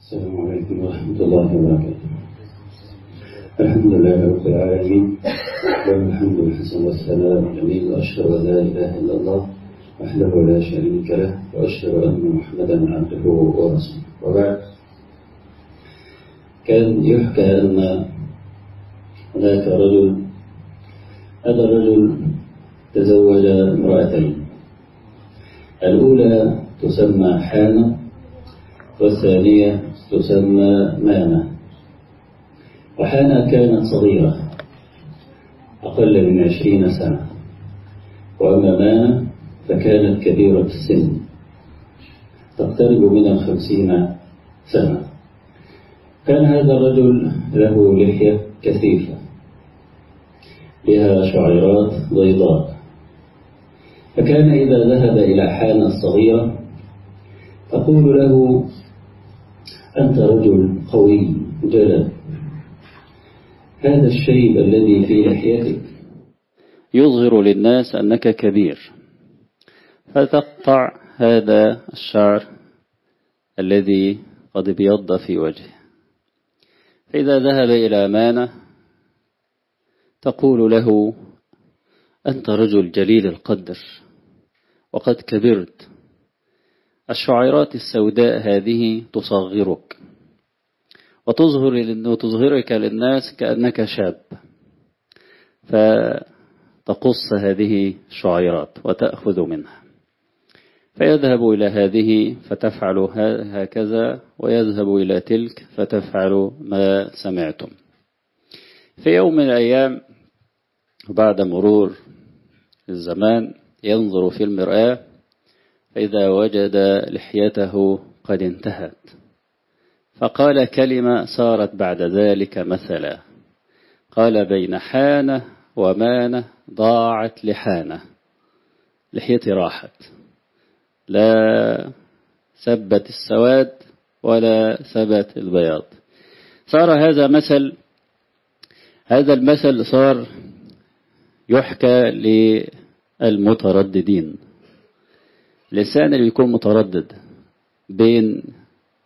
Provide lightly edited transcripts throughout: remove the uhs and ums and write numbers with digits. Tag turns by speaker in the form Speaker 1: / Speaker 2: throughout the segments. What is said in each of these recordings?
Speaker 1: السلام عليكم ورحمة الله وبركاته. الحمد لله رب العالمين، والحمد الحسن والسلام الجميل، وأشهد أن لا إله إلا الله وحده لا شريك له، وأشهد أن محمدا عبده ورسوله. وبعد، كان يحكى أن هناك رجل، هذا الرجل تزوج امرأتين، الأولى تسمى حانة والثانية تسمى مانة. وحانة كانت صغيرة أقل من 20 سنة، وأما مانة فكانت كبيرة السن تقترب من 50 سنة. كان هذا الرجل له لحية كثيفة بها شعيرات بيضاء، فكان إذا ذهب إلى حانة الصغيرة تقول له: أنت رجل قوي جلد، هذا الشيب الذي في لحيتك يظهر للناس أنك كبير، فتقطع هذا الشعر الذي قد ابيض في وجهه. فإذا ذهب إلى مانة تقول له: أنت رجل جليل القدر وقد كبرت، الشعيرات السوداء هذه تصغرك وتظهرك للناس كأنك شاب، فتقص هذه الشعيرات وتأخذ منها. فيذهب إلى هذه فتفعل هكذا، ويذهب إلى تلك فتفعل ما سمعتم. في يوم من الأيام بعد مرور الزمان ينظر في المرآة فإذا وجد لحيته قد انتهت، فقال كلمة صارت بعد ذلك مثلا، قال: بين حانة ومانة ضاعت لحانة، لحيتي راحت، لا ثبت السواد ولا ثبت البياض. صار هذا المثل صار يحكى للمترددين، الإنسان اللي يكون متردد بين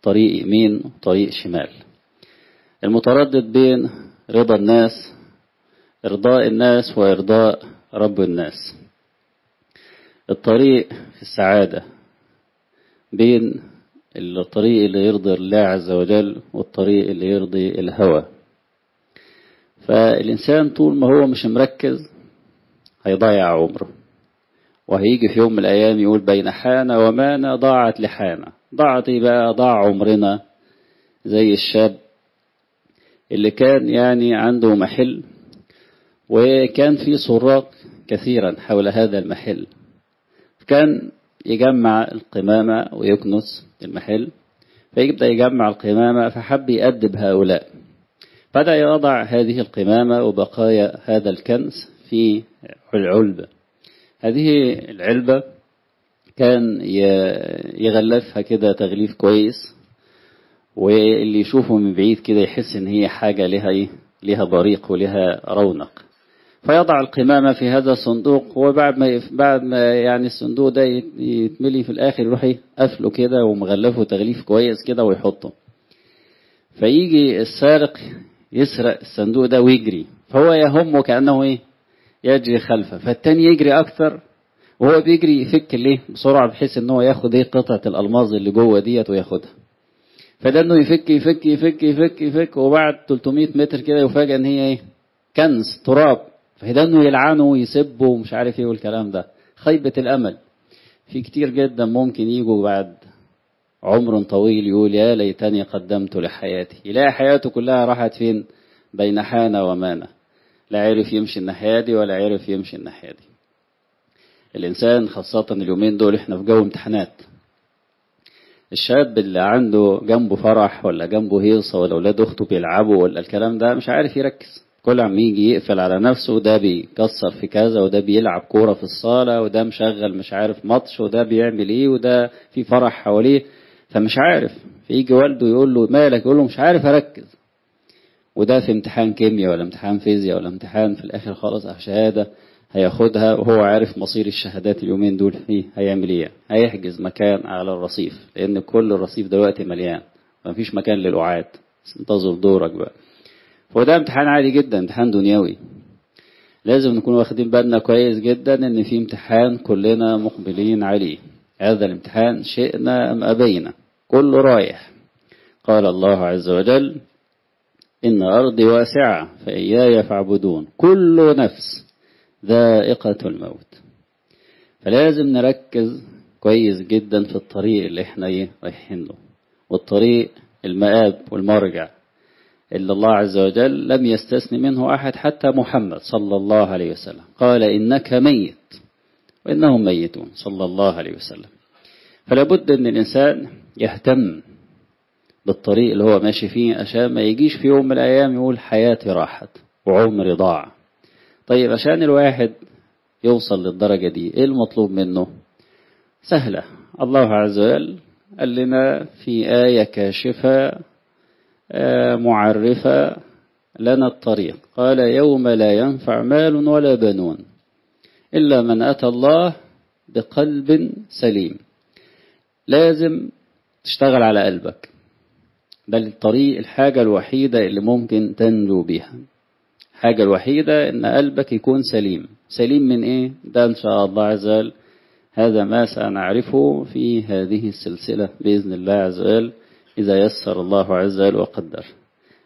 Speaker 1: طريق يمين وطريق شمال، المتردد بين رضا الناس، إرضاء الناس وإرضاء رب الناس، الطريق في السعادة بين الطريق اللي يرضي الله عز وجل والطريق اللي يرضي الهوى. فالإنسان طول ما هو مش مركز هيضيع عمره، وهيجي في يوم من الأيام يقول: بين حانة ومانة ضاعت لحانة. ضاعت بقى؟ ضاع عمرنا زي الشاب اللي كان يعني عنده محل، وكان في سراق كثيرا حول هذا المحل، كان يجمع القمامة ويكنس المحل، فيبدأ يجمع القمامة، فحب يأدب هؤلاء، بدأ يضع هذه القمامة وبقايا هذا الكنس في العلبة. هذه العلبة كان يغلفها كده تغليف كويس، واللي يشوفه من بعيد كده يحس ان هي حاجة لها بريق ولها رونق. فيضع القمامة في هذا الصندوق، وبعد ما يعني الصندوق ده يتملي في الآخر يروح قفله كده ومغلفه تغليف كويس كده ويحطه. فيجي السارق يسرق الصندوق ده ويجري، فهو يهمه كأنه يجري خلفه، فالتاني يجري أكثر، وهو بيجري يفك بسرعة بحيث ان هو ياخد قطعة الألماظ اللي جوه ديت وياخدها. فده انه يفك يفك يفك يفك يفك، وبعد 300 متر كده يفاجئ ان هي كنز تراب، فده انه يلعنه ويسبه ومش عارف ايه والكلام ده. خيبة الأمل. في كتير جدا ممكن يجوا بعد عمر طويل يقول: يا ليتني قدمت لحياتي، يلاقي حياته كلها راحت فين؟ بين حانة ومانة، لا عرف يمشي الناحية دي ولا عرف يمشي الناحية دي. الإنسان خاصة اليومين دول احنا في جو امتحانات، الشاب اللي عنده جنبه فرح ولا جنبه هيصة ولا أولاد أخته بيلعبوا ولا الكلام ده مش عارف يركز، كل عم يجي يقفل على نفسه، وده بيكسر في كذا، وده بيلعب كورة في الصالة، وده مشغل مش عارف ماتش، وده بيعمل ايه، وده في فرح حواليه، فمش عارف. فيجي والده يقول له: مالك؟ يقول له: مش عارف أركز. وده في امتحان كيمياء ولا امتحان فيزياء ولا امتحان في الآخر خالص شهادة هياخدها، وهو عارف مصير الشهادات اليومين دول فيه هيعمل ايه؟ هيحجز مكان على الرصيف، لأن كل الرصيف دلوقتي مليان، مفيش مكان للقعاد، انتظر دورك بقى. وده امتحان عادي جدا، امتحان دنيوي. لازم نكون واخدين بالنا كويس جدا ان في امتحان كلنا مقبلين عليه. هذا الامتحان شئنا ام ابينا كله رايح. قال الله عز وجل: إن أرضي واسعة فإياي فاعبدون كل نفس ذائقة الموت. فلازم نركز كويس جدا في الطريق اللي احنا رايحين له، والطريق المآب والمرجع اللي الله عز وجل لم يستثني منه أحد حتى محمد صلى الله عليه وسلم. قال: إنك ميت وإنهم ميتون، صلى الله عليه وسلم. فلا بد أن الإنسان يهتم بالطريق اللي هو ماشي فيه، عشان ما يجيش في يوم من الأيام يقول حياتي راحت وعمري ضاع. طيب عشان الواحد يوصل للدرجة دي ايه المطلوب منه؟ سهلة. الله عز وجل قال لنا في آية كاشفة معرفة لنا الطريق. قال: يوم لا ينفع مال ولا بنون إلا من أتى الله بقلب سليم. لازم تشتغل على قلبك، ده الطريق، الحاجة الوحيدة اللي ممكن تنجو بها. الحاجة الوحيدة ان قلبك يكون سليم. سليم من ايه؟ ده ان شاء الله عز وجل هذا ما سنعرفه في هذه السلسلة بإذن الله عز وجل، إذا يسر الله عز وجل وقدر.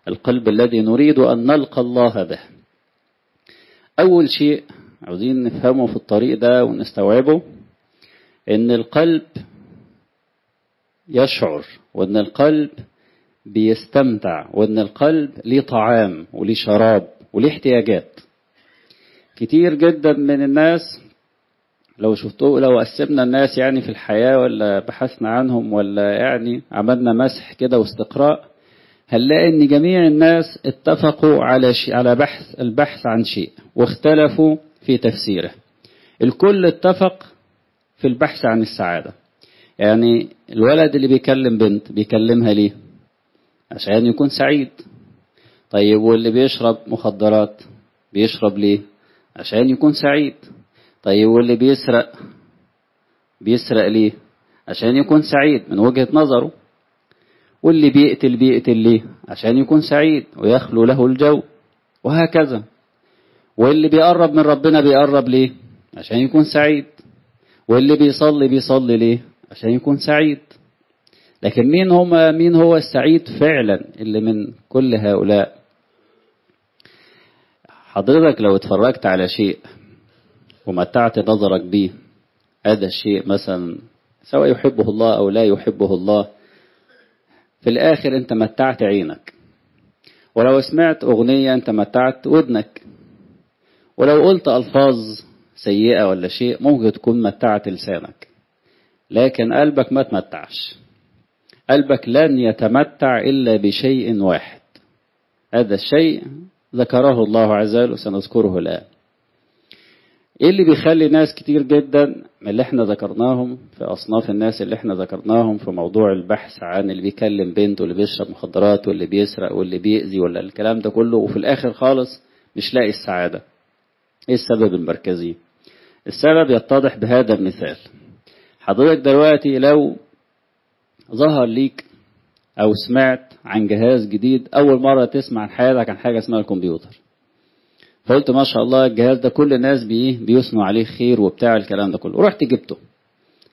Speaker 1: القلب الذي نريد أن نلقى الله به. أول شيء عاوزين نفهمه في الطريق ده ونستوعبه، إن القلب يشعر، وإن القلب بيستمتع، وإن القلب ليه طعام وليه شراب وليه احتياجات. كتير جدا من الناس لو قسمنا الناس يعني في الحياة، ولا بحثنا عنهم، ولا يعني عملنا مسح كده واستقراء، هنلاقي ان جميع الناس اتفقوا على البحث عن شيء، واختلفوا في تفسيره. الكل اتفق في البحث عن السعادة. يعني الولد اللي بيكلم بنت بيكلمها ليه؟ عشان يكون سعيد. طيب واللي بيشرب مخدرات بيشرب ليه؟ عشان يكون سعيد. طيب واللي بيسرق ليه؟ عشان يكون سعيد من وجهة نظره. واللي بيقتل ليه؟ عشان يكون سعيد ويخلو له الجو، وهكذا. واللي بيقرب من ربنا بيقرب ليه؟ عشان يكون سعيد. واللي بيصلي ليه؟ عشان يكون سعيد. لكن مين هو السعيد فعلا اللي من كل هؤلاء؟ حضرتك لو اتفرجت على شيء ومتعت نظرك به، هذا الشيء مثلا سواء يحبه الله أو لا يحبه الله، في الآخر أنت متعت عينك. ولو سمعت أغنية أنت متعت ودنك. ولو قلت ألفاظ سيئة ولا شيء ممكن تكون متعت لسانك، لكن قلبك ما تمتعش. قلبك لن يتمتع إلا بشيء واحد. هذا الشيء ذكره الله عز وجل وسنذكره الآن. ايه اللي بيخلي ناس كتير جدا من اللي احنا ذكرناهم في اصناف الناس اللي احنا ذكرناهم في موضوع البحث عن اللي بيكلم بنت واللي بيشرب مخدرات واللي بيسرق واللي بيأذي ولا الكلام ده كله، وفي الاخر خالص مش لاقي السعادة؟ ايه السبب المركزي؟ السبب يتضح بهذا المثال. حضرتك دلوقتي لو ظهر ليك او سمعت عن جهاز جديد، اول مرة تسمع عن حياتك عن حاجة اسمها الكمبيوتر، فقلت ما شاء الله الجهاز ده كل الناس بيثنوا عليه خير وبتاع الكلام ده كله، ورحت جبته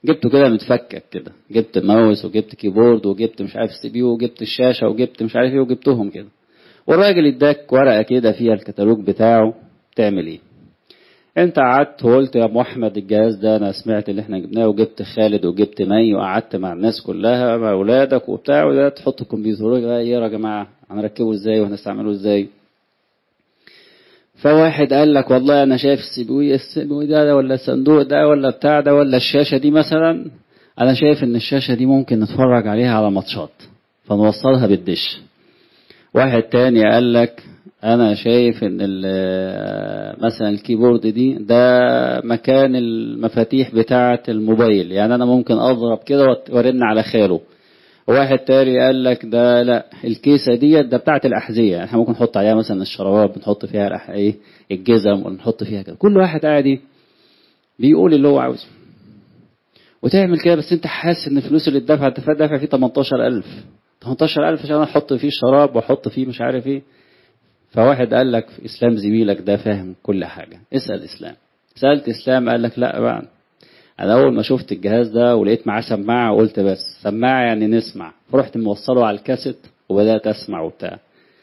Speaker 1: كده متفكك كده، جبت ماوس وجبت كيبورد وجبت مش عارف سي بي يو وجبت الشاشة وجبت مش عارف ايه وجبتهم كده، والراجل اداك ورقة كده فيها الكتالوج بتاعه. تعمل ايه؟ انت قعدت وقلت يا ابو احمد الجهاز ده انا سمعت اللي احنا جبناه، وجبت خالد وجبت مي وقعدت مع الناس كلها مع اولادك وبتاع، وده تحط الكمبيوتر ده ايه يا جماعة هنركبه ازاي وهنستعمله ازاي؟ فواحد قال لك والله انا شايف السي ده ولا الصندوق ده ولا بتاع ده ولا الشاشة دي مثلا، انا شايف ان الشاشة دي ممكن نتفرج عليها على ماتشات فنوصلها بالدش. واحد تاني قال لك انا شايف ان مثلا الكيبورد دي ده مكان المفاتيح بتاعة الموبايل، يعني انا ممكن اضرب كده وارن على خاله. واحد تاني قال لك ده لا الكيسة ديت ده بتاعة الأحذية، احنا ممكن نحط عليها مثلا الشرابات، بنحط فيها ايه الجزم ونحط فيها كده. كل واحد قاعد بيقول اللي هو عاوزه وتعمل كده، بس انت حاسس ان الفلوس اللي دافع فيه 18,000. 18,000 عشان احط فيه شراب واحط فيه مش عارف ايه. فواحد قال لك اسلام زميلك ده فاهم كل حاجة، اسأل اسلام. سألت اسلام قال لك لا بقى، انا اول ما شفت الجهاز ده ولقيت معاه سماعة قلت بس سماعة يعني نسمع، فرحت موصله على الكاسيت وبدأت اسمع وبتاع.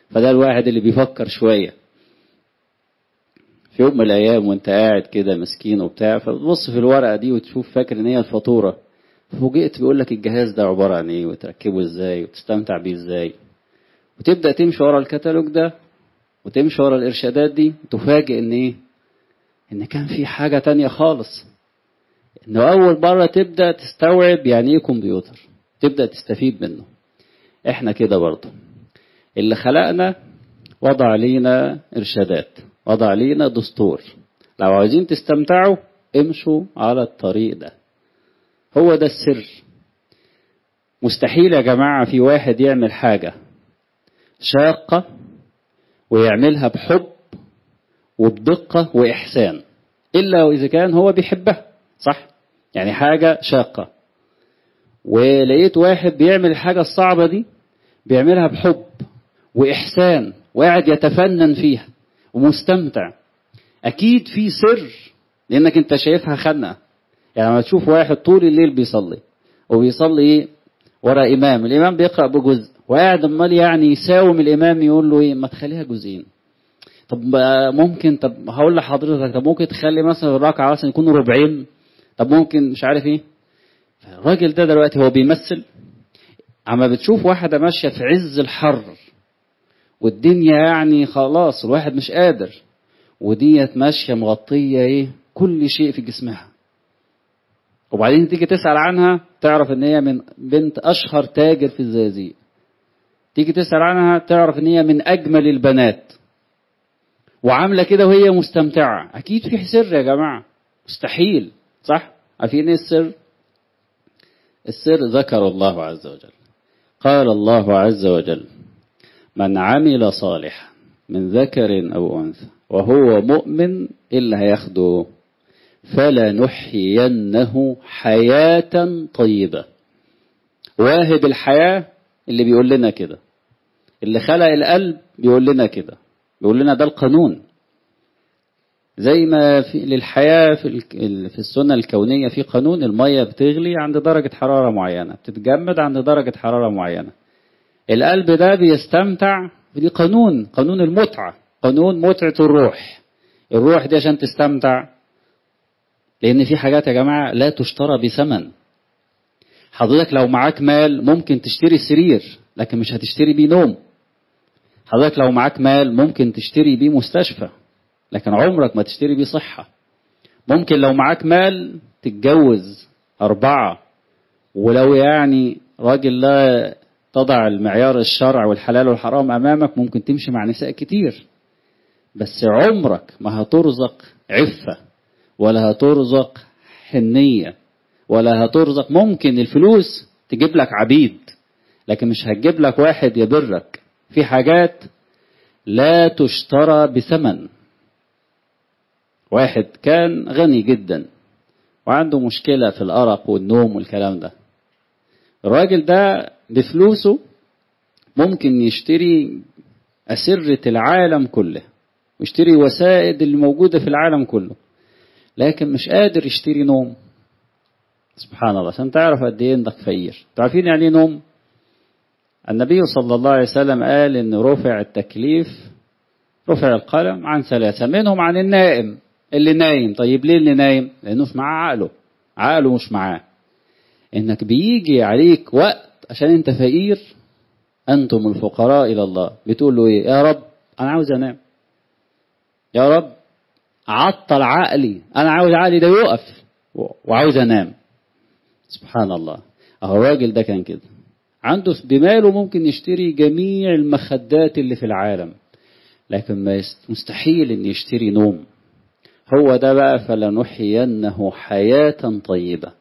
Speaker 1: فده الواحد اللي بيفكر شوية. في يوم من الايام وانت قاعد كده مسكين وبتاع، فتبص في الورقة دي وتشوف فاكر ان هي الفاتورة، فوجئت بيقول لك الجهاز ده عبارة عن ايه وتركبه ازاي وتستمتع بيه ازاي، وتبدأ تمشي ورا الكتالوج ده وتمشي ورا الارشادات دي، تفاجئ ان ايه، ان كان في حاجة تانية خالص. انه اول مرة تبدأ تستوعب يعني ايه كمبيوتر، تبدأ تستفيد منه. احنا كده برضه اللي خلقنا وضع لينا ارشادات، وضع لينا دستور، لو عايزين تستمتعوا امشوا على الطريق ده. هو ده السر. مستحيل يا جماعة في واحد يعمل حاجة شاقة ويعملها بحب وبدقة وإحسان إلا وإذا كان هو بيحبها، صح؟ يعني حاجة شاقة ولقيت واحد بيعمل الحاجة الصعبة دي بيعملها بحب وإحسان وقاعد يتفنن فيها ومستمتع، أكيد في سر، لأنك أنت شايفها خنقة. يعني لما تشوف واحد طول الليل بيصلي وبيصلي إيه ورا إمام، الإمام بيقرأ بجزء وقاعد امال يعني يساوم الإمام يقول له إيه ما تخليها جزئين، طب ممكن، طب هقول لحضرتك طب ممكن تخلي مثلا الركعة مثلا يكونوا ربعين، طب ممكن مش عارف إيه. الراجل ده دلوقتي هو بيمثل. اما بتشوف واحدة ماشية في عز الحر والدنيا يعني خلاص الواحد مش قادر، وديت ماشية مغطية ايه كل شيء في جسمها، وبعدين تيجي تسأل عنها تعرف ان هي من بنت اشهر تاجر في الزقازيق، تيجي تسأل عنها تعرف ان هي من اجمل البنات، وعاملة كده وهي مستمتعة. اكيد في سر يا جماعة، مستحيل، صح؟ عارفين ايه السر؟ السر ذكر الله عز وجل. قال الله عز وجل من عمل صالحا من ذكر أو أنثى وهو مؤمن إلا هياخده فلنحيينه حياة طيبة. واهب الحياة اللي بيقول لنا كده، اللي خلق القلب بيقول لنا كده، بيقول لنا ده القانون. زي ما في للحياة في السنة الكونية في قانون، المية بتغلي عند درجة حرارة معينة، بتتجمد عند درجة حرارة معينة. القلب ده بيستمتع، دي قانون المتعة، قانون متعة الروح. الروح دي عشان تستمتع، لأن في حاجات يا جماعة لا تشترى بثمن. حضرتك لو معاك مال ممكن تشتري سرير لكن مش هتشتري بيه نوم. حضرتك لو معاك مال ممكن تشتري بيه مستشفى لكن عمرك ما تشتري بيه صحة. ممكن لو معاك مال تتجوز 4، ولو يعني راجل لا تضع المعيار الشرع والحلال والحرام أمامك ممكن تمشي مع نساء كتير، بس عمرك ما هترزق عفة ولا هترزق حنية ولا هترزق. ممكن الفلوس تجيب لك عبيد لكن مش هتجيب لك واحد يبرك. في حاجات لا تشترى بثمن. واحد كان غني جدا وعنده مشكلة في الأرق والنوم والكلام ده، الراجل ده بفلوسه ممكن يشتري أسرة العالم كله ويشتري وسائد اللي موجودة في العالم كله، لكن مش قادر يشتري نوم. سبحان الله، عشان تعرف قد ايه انك فقير. تعرفين يعني ايه نوم؟ النبي صلى الله عليه وسلم قال ان رفع التكليف، رفع القلم عن 3 منهم عن النائم اللي نايم. طيب ليه اللي نايم؟ لانه مش معاه عقله مش معاه. انك بيجي عليك وقت عشان انت فقير، انتم الفقراء الى الله، بتقول له ايه؟ يا رب انا عاوز انام، يا رب عطل عقلي، انا عاوز عقلي ده يقف وعاوز انام. سبحان الله. اهو الراجل ده كان كده، عنده بماله ممكن يشتري جميع المخدات اللي في العالم لكن مستحيل ان يشتري نوم. هو ده بقى فلنحيينه حياة طيبة.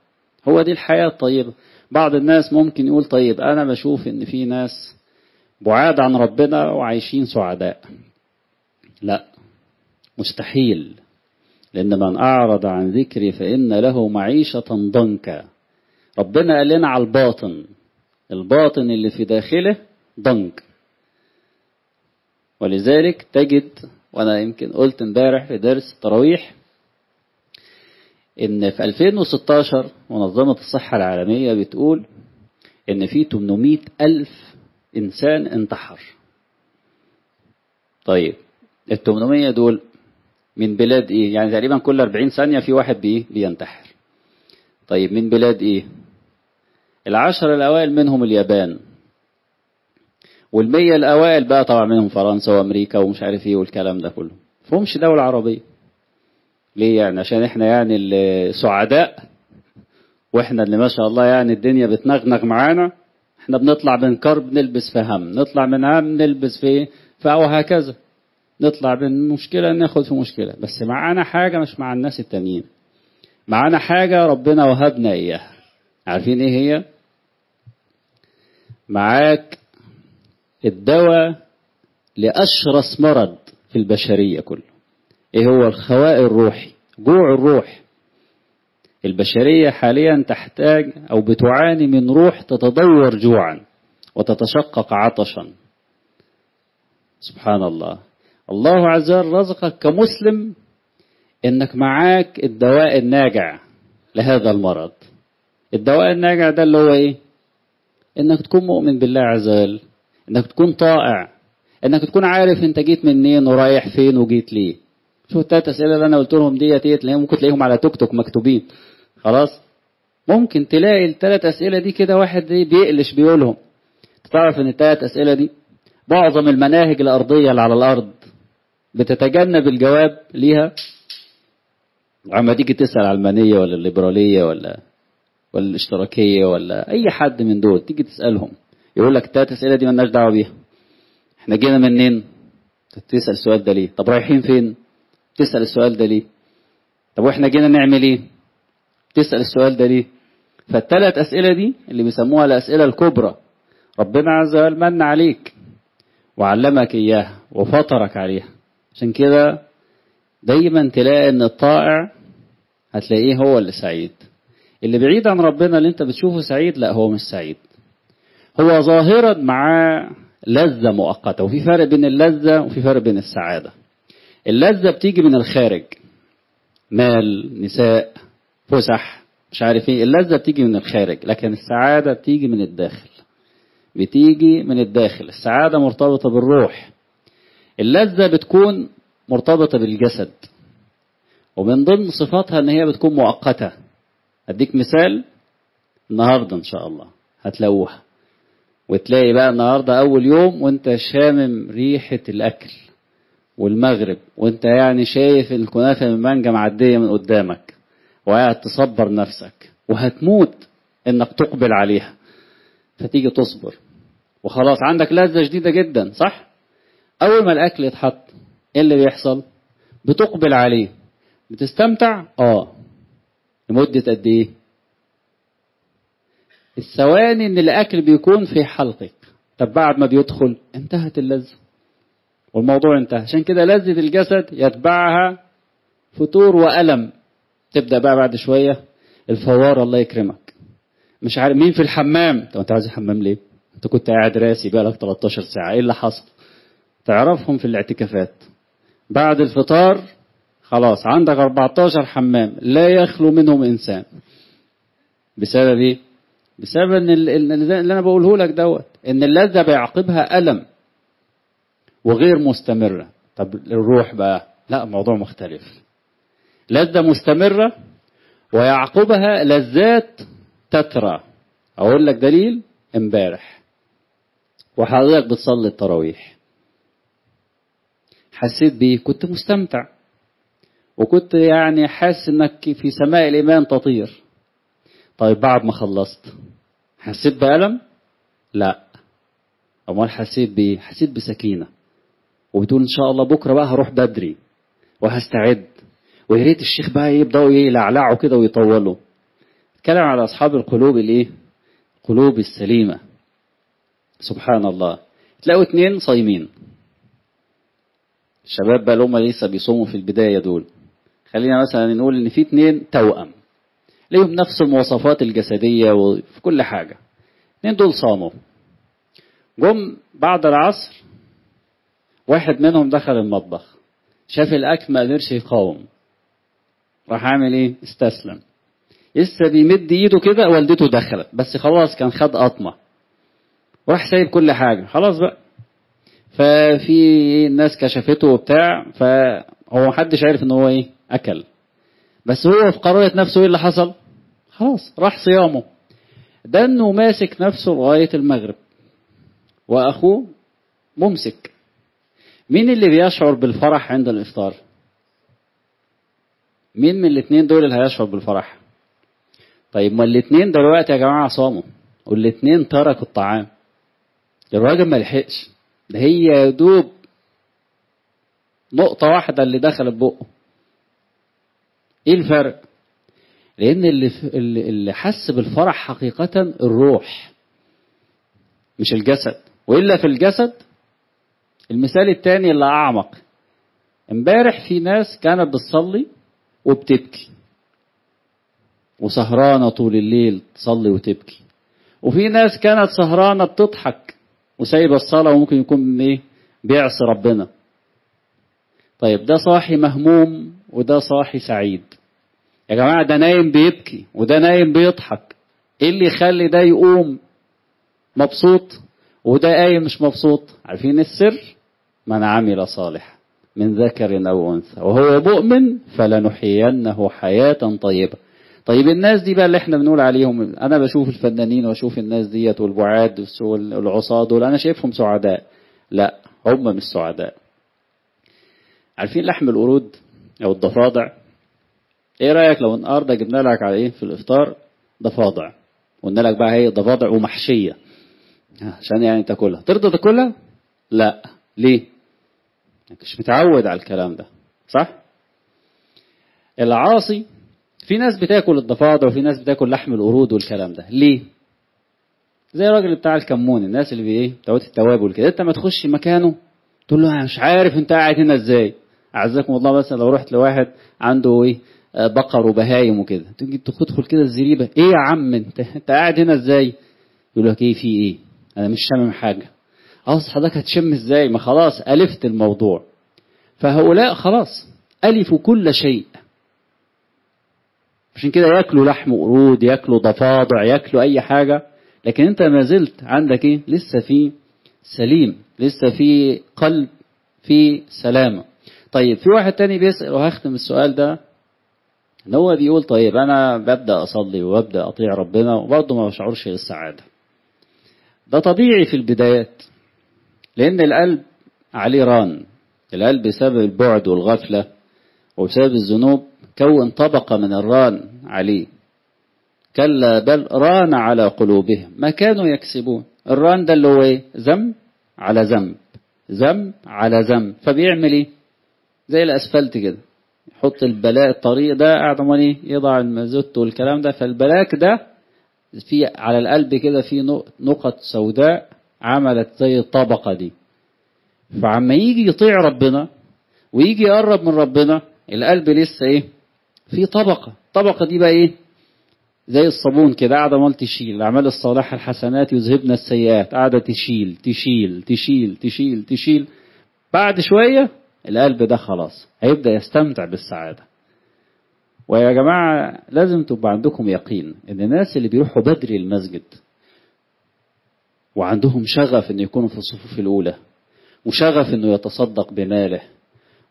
Speaker 1: هو دي الحياة الطيبة. بعض الناس ممكن يقول طيب أنا بشوف إن في ناس بعاد عن ربنا وعايشين سعداء. لا، مستحيل، لأن من أعرض عن ذكري فإن له معيشة ضنكا. ربنا قال لنا على الباطن، الباطن اللي في داخله ضنك. ولذلك تجد، وأنا يمكن قلت امبارح في درس التراويح، إن في 2016 منظمة الصحة العالمية بتقول إن في 800,000 إنسان انتحر. طيب ال 800 دول من بلاد إيه؟ يعني تقريبا كل 40 ثانية في واحد بينتحر. طيب من بلاد إيه؟ 10 الأوائل منهم اليابان، وال100 الأوائل بقى طبعا منهم فرنسا وأمريكا ومش عارف إيه والكلام ده كله. فهمش دولة عربية. ليه يعني؟ عشان إحنا يعني السعداء، وإحنا اللي ما شاء الله يعني الدنيا بتنغنغ معانا. إحنا بنطلع من كرب نلبس في هم، نطلع من هم نلبس في وهكذا، نطلع من مشكلة ناخد في مشكلة. بس معانا حاجة مش مع الناس التانيين، معانا حاجة ربنا وهبنا إياها. عارفين إيه هي؟ معاك الدواء لأشرس مرض في البشرية كله. إيه هو؟ الخواء الروحي، جوع الروح. البشرية حاليا تحتاج أو بتعاني من روح تتدور جوعا وتتشقق عطشا. سبحان الله. الله عز وجل رزقك كمسلم إنك معاك الدواء الناجع لهذا المرض. الدواء الناجع ده اللي هو إيه؟ إنك تكون مؤمن بالله عز وجل، إنك تكون طائع، إنك تكون عارف أنت جيت منين ورايح فين وجيت ليه. شوف الثلاث أسئلة اللي أنا قلت لهم ديت، ممكن تلاقيهم على توك توك مكتوبين. خلاص؟ ممكن تلاقي الثلاث أسئلة دي كده واحد بيقلش بيقولهم. تعرف إن الثلاث أسئلة دي معظم المناهج الأرضية اللي على الأرض بتتجنب الجواب ليها. عما تيجي تسأل علمانية ولا الليبرالية ولا الاشتراكية ولا أي حد من دول، تيجي تسألهم يقول لك الثلاث أسئلة دي مالناش دعوة بيها. احنا جينا منين؟ تسأل السؤال ده ليه؟ طب رايحين فين؟ تسأل السؤال ده ليه؟ طب واحنا جينا نعمل ايه؟ تسأل السؤال ده ليه؟ فالثلاث أسئلة دي اللي بيسموها الأسئلة الكبرى، ربنا عز وجل من عليك وعلمك إياها وفطرك عليها. عشان كده دايما تلاقي ان الطائع هتلاقيه هو اللي سعيد. اللي بعيد عن ربنا اللي انت بتشوفه سعيد، لا هو مش سعيد. هو ظاهرا مع لذة مؤقتة، وفي فرق بين اللذة وفي فرق بين السعادة. اللذة بتيجي من الخارج، مال، نساء، فسح، مش عارف ايه. اللذة بتيجي من الخارج، لكن السعادة بتيجي من الداخل. بتيجي من الداخل. السعادة مرتبطة بالروح. اللذة بتكون مرتبطة بالجسد، ومن ضمن صفاتها ان هي بتكون مؤقتة. اديك مثال، النهاردة ان شاء الله هتلاقوها، وتلاقي بقى النهاردة اول يوم وانت شامم ريحة الاكل والمغرب، وانت يعني شايف الكنافة من مانجا معدية من قدامك، وقاعد تصبر نفسك وهتموت انك تقبل عليها، فتيجي تصبر وخلاص عندك لذة شديدة جدا، صح؟ اول ما الاكل يتحط ايه اللي بيحصل؟ بتقبل عليه، بتستمتع لمدة قد ايه؟ الثواني ان الاكل بيكون في حلقك. طب بعد ما بيدخل انتهت اللذة والموضوع انتهى. عشان كده لذة الجسد يتبعها فتور وألم. تبدأ بقى بعد شوية الفوار، الله يكرمك، مش عارف مين في الحمام. طب انت عايز الحمام ليه؟ انت كنت قاعد راسي بقالك 13 ساعة، ايه اللي حصل؟ تعرفهم في الاعتكافات بعد الفطار خلاص عندك 14 حمام لا يخلو منهم إنسان. بسبب ايه؟ بسبب ان اللي انا بقوله لك دوت، ان اللذة بيعقبها ألم وغير مستمرة. طب الروح بقى لا، موضوع مختلف. لذة مستمرة ويعقبها لذات تترى. اقول لك دليل، امبارح وحضرتك بتصلي التراويح حسيت بيه؟ كنت مستمتع وكنت يعني حاسس انك في سماء الإيمان تطير. طيب بعد ما خلصت حسيت بألم؟ لا. امال حسيت بيه؟ حسيت بسكينة، وبتقول ان شاء الله بكرة بقى هروح بدري وهستعد، ويا ريت الشيخ بقى يبدأوا يلعلعوا كده ويطولوا. اتكلم على أصحاب القلوب القلوب السليمة. سبحان الله. تلاقوا 2 صايمين، الشباب بقى اللي هم لسه بيصوموا في البداية دول، خلينا مثلا نقول ان في 2 توأم ليهم نفس المواصفات الجسدية وفي كل حاجة. 2 دول صاموا. جم بعد العصر واحد منهم دخل المطبخ، شاف الأكل ما قدرش يقاوم، راح عامل ايه؟ استسلم. لسه بيمد ايده كده والدته دخلت، بس خلاص كان خد قطمة وراح سايب كل حاجة خلاص بقى. ففي ناس كشفته وبتاع، فهو محدش عارف ان هو ايه اكل، بس هو في قرارة نفسه ايه اللي حصل؟ خلاص راح صيامه. ده انه ماسك نفسه لغاية المغرب واخوه ممسك. مين اللي بيشعر بالفرح عند الافطار؟ مين من الاثنين دول اللي هيشعر بالفرح؟ طيب ما الاثنين دلوقتي يا جماعة صاموا والاثنين تركوا الطعام. الراجل ما لحقش، ده هي يا دوب نقطة واحدة اللي دخلت بقه. ايه الفرق؟ لان اللي حس بالفرح حقيقة الروح مش الجسد. وإلا في الجسد المثال الثاني اللي أعمق. امبارح في ناس كانت بتصلي وبتبكي وسهرانة طول الليل تصلي وتبكي، وفي ناس كانت سهرانة بتضحك وسايبة الصلاة وممكن يكون ايه بيعصي ربنا. طيب ده صاحي مهموم وده صاحي سعيد. يا جماعة ده نايم بيبكي وده نايم بيضحك، ايه اللي يخلي ده يقوم مبسوط وده قايم مش مبسوط؟ عارفين السر؟ من عمل صالح من ذكر أو أنثى وهو مؤمن فلنحيينه حياة طيبة. طيب الناس دي بقى اللي احنا بنقول عليهم، انا بشوف الفنانين واشوف الناس ديت والبعاد والعصاة دول انا شايفهم سعداء. لا، هم مش سعداء. عارفين لحم القرود او الضفادع؟ ايه رأيك لو النهارده جبنا لك على ايه في الافطار ضفادع، وقلنا لك بقى هي ضفادع ومحشية عشان يعني تاكلها، ترضى تاكلها؟ لا. ليه؟ مش متعود على الكلام ده، صح؟ العاصي في ناس بتاكل الضفادع وفي ناس بتاكل لحم القرود والكلام ده. ليه؟ زي الراجل بتاع الكمون، الناس اللي بايه بتاعت التوابل كده، انت ما تخش مكانه تقول له انا مش عارف انت قاعد هنا ازاي. اعزكم الله مثلا لو رحت لواحد عنده ايه بقر وبهايم وكده، تيجي تدخل كده الزريبه، ايه يا عم انت قاعد هنا ازاي؟ يقول لك ايه في ايه؟ انا مش شامم حاجه. اصل حضرتك هتشم ازاي؟ ما خلاص الفت الموضوع. فهؤلاء خلاص الفوا كل شيء، عشان كده ياكلوا لحم قرود، ياكلوا ضفادع، ياكلوا اي حاجه. لكن انت ما زلت عندك ايه؟ لسه في سليم، لسه في قلب، في سلامه. طيب في واحد تاني بيسأل، وهختم السؤال ده، ان هو بيقول طيب انا ببدأ اصلي وببدأ اطيع ربنا وبرضه ما بشعرش بالسعادة. ده طبيعي في البدايات، لان القلب عليه ران. القلب بسبب البعد والغفلة وبسبب الذنوب كون طبقة من الران عليه. كلا بل ران على قلوبهم ما كانوا يكسبون. الران ده اللي هو ايه؟ ذنب على ذنب، ذنب على ذنب. فبيعمل ايه؟ زي الاسفلت كده، يحط البلاء الطريق ده قاعد امال ايه يضع المازوت والكلام ده، فالبلاك ده في على القلب كده في نقط سوداء عملت زي الطبقة دي. فعما يجي يطيع ربنا ويجي يقرب من ربنا، القلب لسه ايه في طبقة. الطبقة دي بقى ايه؟ زي الصابون كده، قاعدة مال تشيل الأعمال الصالحة الحسنات يذهبن السيئات، قاعدة تشيل تشيل تشيل تشيل تشيل. بعد شوية القلب ده خلاص هيبدأ يستمتع بالسعادة. ويا جماعة لازم تبقى عندكم يقين ان الناس اللي بيروحوا بدري المسجد وعندهم شغف ان يكونوا في الصفوف الأولى وشغف انه يتصدق بماله،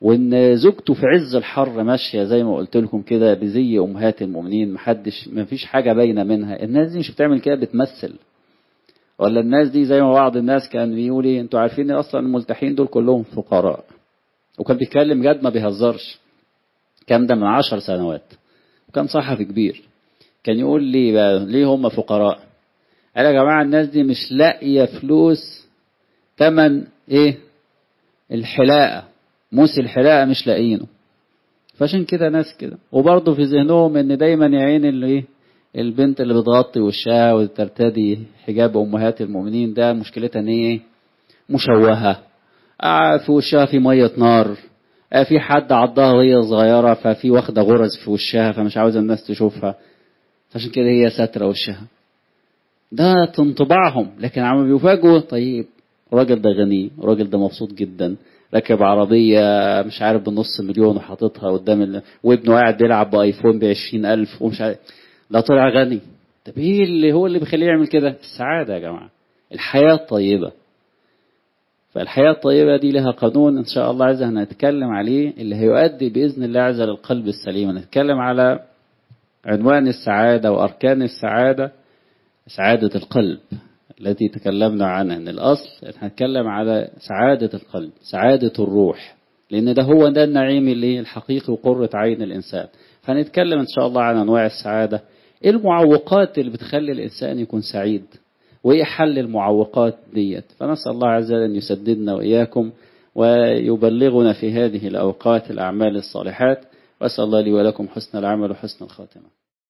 Speaker 1: وان زوجته في عز الحر ماشية زي ما قلت لكم كده بزي امهات المؤمنين، ما فيش حاجة باينة منها، الناس دي مش بتعمل كده بتمثل. ولا الناس دي زي ما بعض الناس كان بيقول ايه، انتوا عارفين اصلا الملتحين دول كلهم فقراء. وكان بيتكلم جد ما بيهزرش. كان ده من 10 سنوات، وكان صحفي كبير. كان يقول لي بقى ليه هم فقراء؟ قال يا جماعة الناس دي مش لاقية فلوس تمن ايه الحلاقة، موس الحلاقة مش لاقيينه. فعشان كده ناس كده. وبرضه في ذهنهم ان دايما يعين اللي ايه البنت اللي بتغطي وشها وترتدي حجاب امهات المؤمنين ده مشكلتها ان ايه مشوهة، في وشها في مية نار، في حد عضها وهي صغيرة ففي واخدة غرز في وشها فمش عاوزة الناس تشوفها، فعشان كده هي ساترة وشها. ده انطباعهم. لكن عم بيفاجئوا طيب الراجل ده غني، الراجل ده مبسوط جدا، راكب عربية مش عارف بنص مليون وحاططها قدام وابنه قاعد بيلعب بايفون ب20,000 ومش عارف، ده طلع غني. طب ايه اللي هو اللي بيخليه يعمل كده؟ السعادة يا جماعة، الحياة الطيبة. فالحياة الطيبة دي لها قانون إن شاء الله عز هنتكلم عليه، اللي هيؤدي بإذن الله عز للقلب السليم. نتكلم على عنوان السعادة وأركان السعادة، سعادة القلب التي تكلمنا عنها. إن الأصل هنتكلم على سعادة القلب، سعادة الروح، لأن ده هو ده النعيم اللي الحقيقي وقرة عين الإنسان. فنتكلم إن شاء الله عن أنواع السعادة، إيه المعوقات اللي بتخلي الإنسان يكون سعيد، وإيه حل المعوقات ديت. فنسأل الله عز وجل أن يسددنا وإياكم ويبلغنا في هذه الأوقات الأعمال الصالحات. وأسأل الله لي ولكم حسن العمل وحسن الخاتمة.